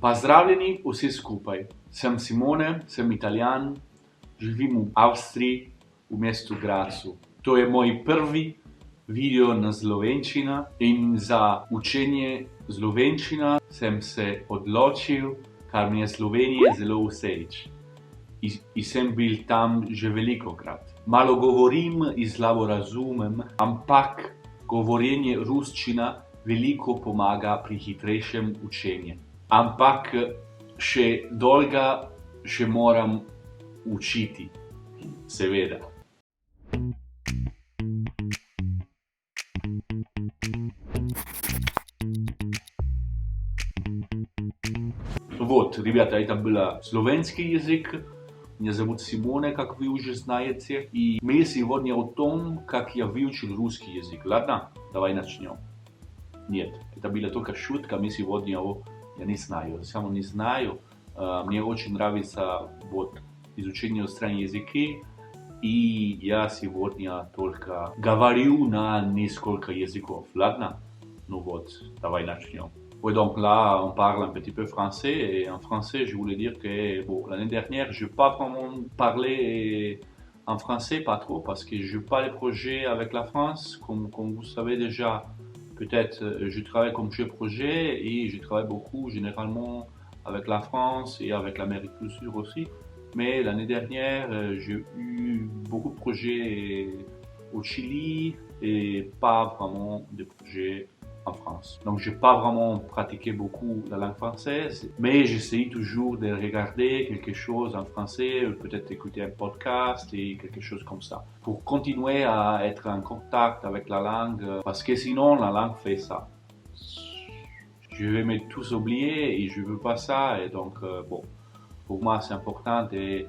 Pozdravljeni vsi skupaj. Sem Simone, sem Italijan, živim v Avstriji, v mestu Grazu. To je moj prvi video na slovenščina in za učenje slovenščina sem se odločil, ker mi je Slovenija zelo všeč. In sem bil tam že velikokrat. Malo govorim in slabo razumem, ampak govorjenje ruščina veliko pomaga pri hitrejšem učenju. Ampak še dolgo še moram učiti, seveda. Вот, ребята, это был словенский язык. Меня зовут Симоне, как вы уже знаете. И мы сегодня о том, как я выучил русский язык. Ладно? Давай начнем. Нет, это была только шутка. Мы сегодня я не знаю, сам не знаю. Мне очень нравится изучение иностранных языков. И я сегодня только говорю на несколько языков. Ладно? Ну вот, давай начнем. Oui, donc là, on parle un petit peu français. Et en français, je voulais dire que l'année dernière, je n'ai pas vraiment parlé en français, pas trop, parce que je n'ai pas de projet avec la France. Comme vous savez déjà, peut-être, je travaille comme chef projet et je travaille beaucoup généralement avec la France et avec l'Amérique du Sud aussi. Mais l'année dernière, j'ai eu beaucoup de projets au Chili et pas vraiment de projets en France. Donc, je n'ai pas vraiment pratiqué beaucoup la langue française, mais j'essaye toujours de regarder quelque chose en français, peut-être écouter un podcast et quelque chose comme ça, pour continuer à être en contact avec la langue, parce que sinon, la langue fait ça. Je vais me tous oublier et je ne veux pas ça, et donc, pour moi, c'est important de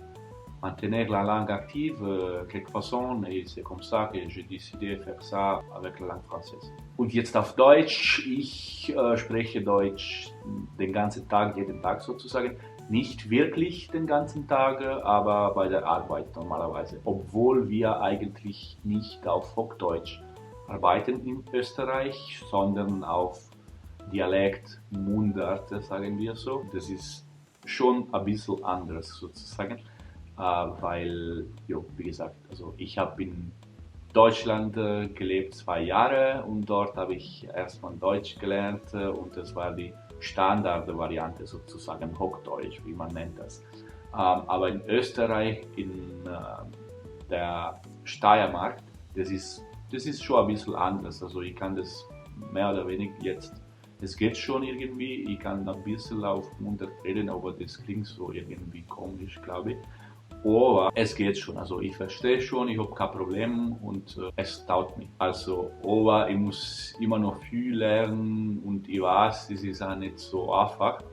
maintenir la langue active quelque façon, et c'est comme ça que j'ai décidé de faire ça avec la langue française. Und jetzt auf Deutsch. Ich spreche Deutsch den ganzen Tag, jeden Tag sozusagen. Nicht wirklich den ganzen Tag, aber bei der Arbeit normalerweise. Obwohl wir eigentlich nicht auf Hochdeutsch arbeiten in Österreich, sondern auf Dialekt, Mundart, sagen wir so. Das ist schon ein bisschen anders sozusagen. Weil, wie gesagt, also ich habe in Deutschland gelebt 2 Jahre und dort habe ich erstmal Deutsch gelernt und das war die Standardvariante sozusagen, Hochdeutsch, wie man nennt das. Aber in Österreich, in der Steiermark, das ist schon ein bisschen anders. Also ich kann das mehr oder weniger jetzt, es geht schon irgendwie, ich kann ein bisschen auf Mundart reden, aber das klingt so irgendwie komisch, glaube ich. Aber es geht schon, also ich verstehe schon, ich habe kein Problem und es taugt mich. Also, aber ich muss immer noch viel lernen und ich weiß, das ist auch nicht so einfach,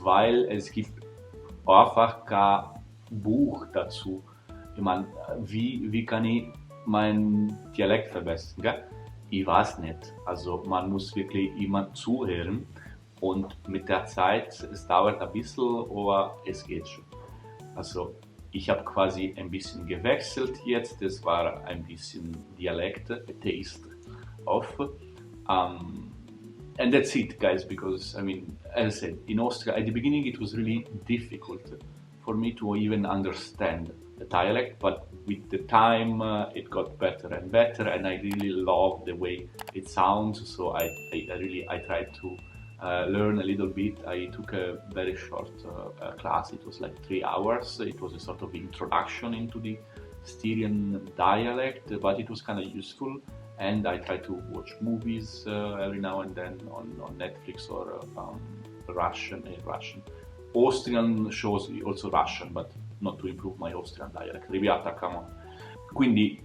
weil es gibt einfach kein Buch dazu. Ich meine, wie kann ich meinen Dialekt verbessern? Gell? Ich weiß nicht. Also man muss wirklich immer zuhören und mit der Zeit, es dauert ein bisschen, aber es geht schon. Also ich habe quasi ein bisschen gewechselt jetzt, das war ein bisschen Dialekt, taste off. And that's it, guys, because I mean, as I said, in Austria, at the beginning it was really difficult for me to even understand the dialect, but with the time it got better and better, and I really love the way it sounds, so I tried to learn a little bit. I took a very short class. It was like 3 hours. It was a sort of introduction into the Styrian dialect, but it was kind of useful. And I try to watch movies every now and then on Netflix or Russian. Austrian shows, also Russian, but not to improve my Austrian dialect. Ribbiata, come on. Quindi,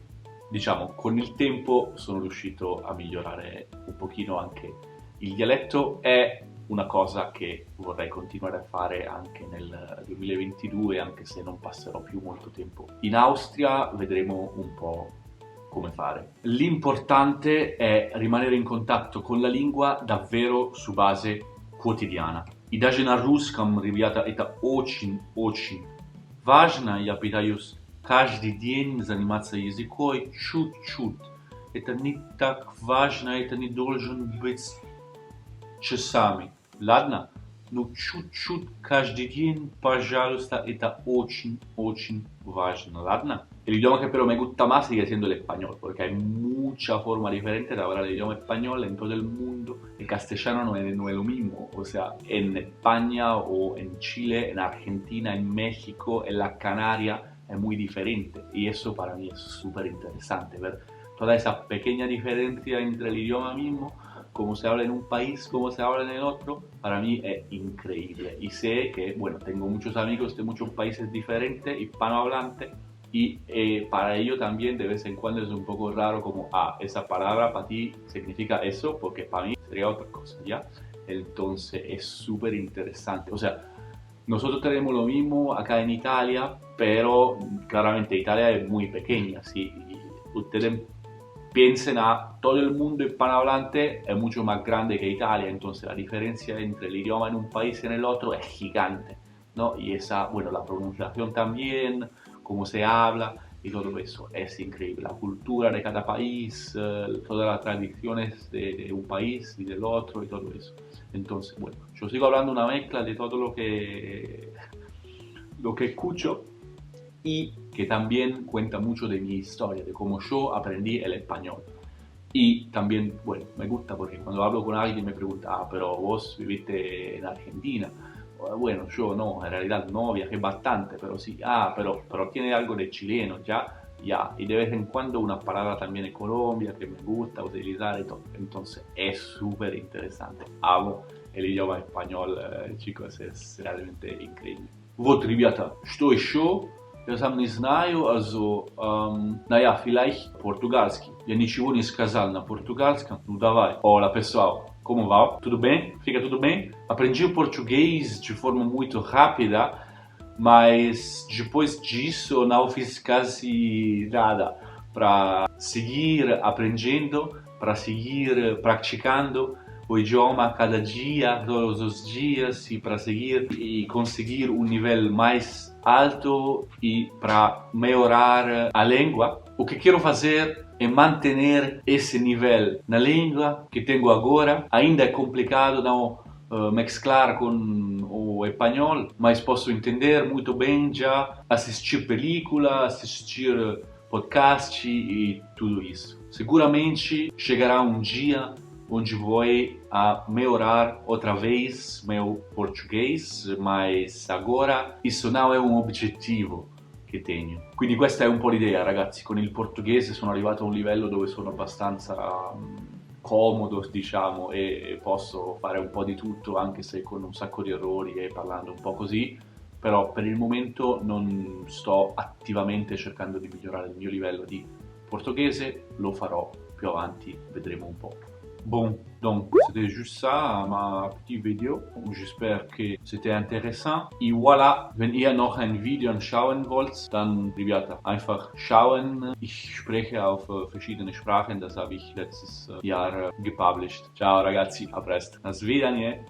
diciamo, con il tempo sono riuscito a migliorare un pochino anche il dialetto. È una cosa che vorrei continuare a fare anche nel 2022, anche se non passerò più molto tempo in Austria, vedremo un po' come fare. L'importante è rimanere in contatto con la lingua davvero su base quotidiana. И даже на русском, ребята, это очень-очень важно. Я пытаюсь каждый день заниматься языком чуть-чуть. Это не так важно, это не должен быть часами. Ладно? но чуть-чуть каждый день, пожалуйста, это очень важно, ¿ladna? El idioma que pero me gusta más sigue siendo el español, porque hay mucha forma diferente de hablar el idioma español en todo el mundo. El castellano no es lo mismo, o sea, en España o en Chile, en Argentina, en México, en las Canarias, es muy diferente. Y eso para mí es súper interesante, ver toda esa pequeña diferencia entre el idioma mismo, cómo se habla en un país, cómo se habla en el otro, para mí es increíble. Y sé que, bueno, tengo muchos amigos de muchos países diferentes, hispanohablantes, y para ello también de vez en cuando es un poco raro como, esa palabra para ti significa eso, porque para mí sería otra cosa, ¿ya? Entonces es súper interesante. O sea, nosotros tenemos lo mismo acá en Italia, pero claramente Italia es muy pequeña, ¿sí? Y ustedes piensen a todo el mundo hispanohablante es mucho más grande que Italia, entonces la diferencia entre el idioma en un país y en el otro es gigante, ¿no? Y esa, bueno, la pronunciación también, cómo se habla y todo eso es increíble. La cultura de cada país, todas las tradiciones de un país y del otro y todo eso. Entonces, bueno, yo sigo hablando una mezcla de todo lo que escucho y que también cuenta mucho de mi historia, de cómo yo aprendí el español. Y también, bueno, me gusta porque cuando hablo con alguien me pregunta, pero vos viviste en Argentina. Bueno, yo no, en realidad no, viajé bastante, pero sí, pero tiene algo de chileno, ya. Y de vez en cuando una palabra también en Colombia que me gusta utilizar y todo. Entonces es súper interesante. Amo el idioma español, chicos, es realmente increíble. Вот, ребята, что еще? Я сам не знаю, also, naja, vielleicht portugalski. Я ничего не сказал на португальском, ну давай. Olá pessoal, como vai? Tudo bem? Fica tudo bem? Aprendi o português de forma muito rápida, mas depois disso não fiz quase nada para seguir aprendendo, para seguir praticando o idioma cada dia, todos os dias, e para seguir e conseguir um nível mais alto e para melhorar a língua. O que quero fazer é manter esse nível na língua que tenho agora. Ainda é complicado não mesclar com o espanhol, mas posso entender muito bem já, assistir película, assistir podcast e tudo isso. Seguramente chegará um dia onde vou a melhorar outra vez meu português, mas agora isso não è un obiettivo che tengo. Quindi questa è un po' l'idea, ragazzi. Con il portoghese sono arrivato a un livello dove sono abbastanza comodo, diciamo, e posso fare un po' di tutto, anche se con un sacco di errori e parlando un po' così, però per il momento non sto attivamente cercando di migliorare il mio livello di portoghese, lo farò più avanti, vedremo un po'. Bon, donc c'était juste ça, ma petite vidéo. J'espère que c'était intéressant. Et voilà, wenn ihr noch ein Video anschauen wollt, dann, rебята, einfach schauen. Ich spreche auf verschiedene Sprachen, das habe ich letztes Jahr gepublished. Ciao ragazzi, a presto. Na svidanje.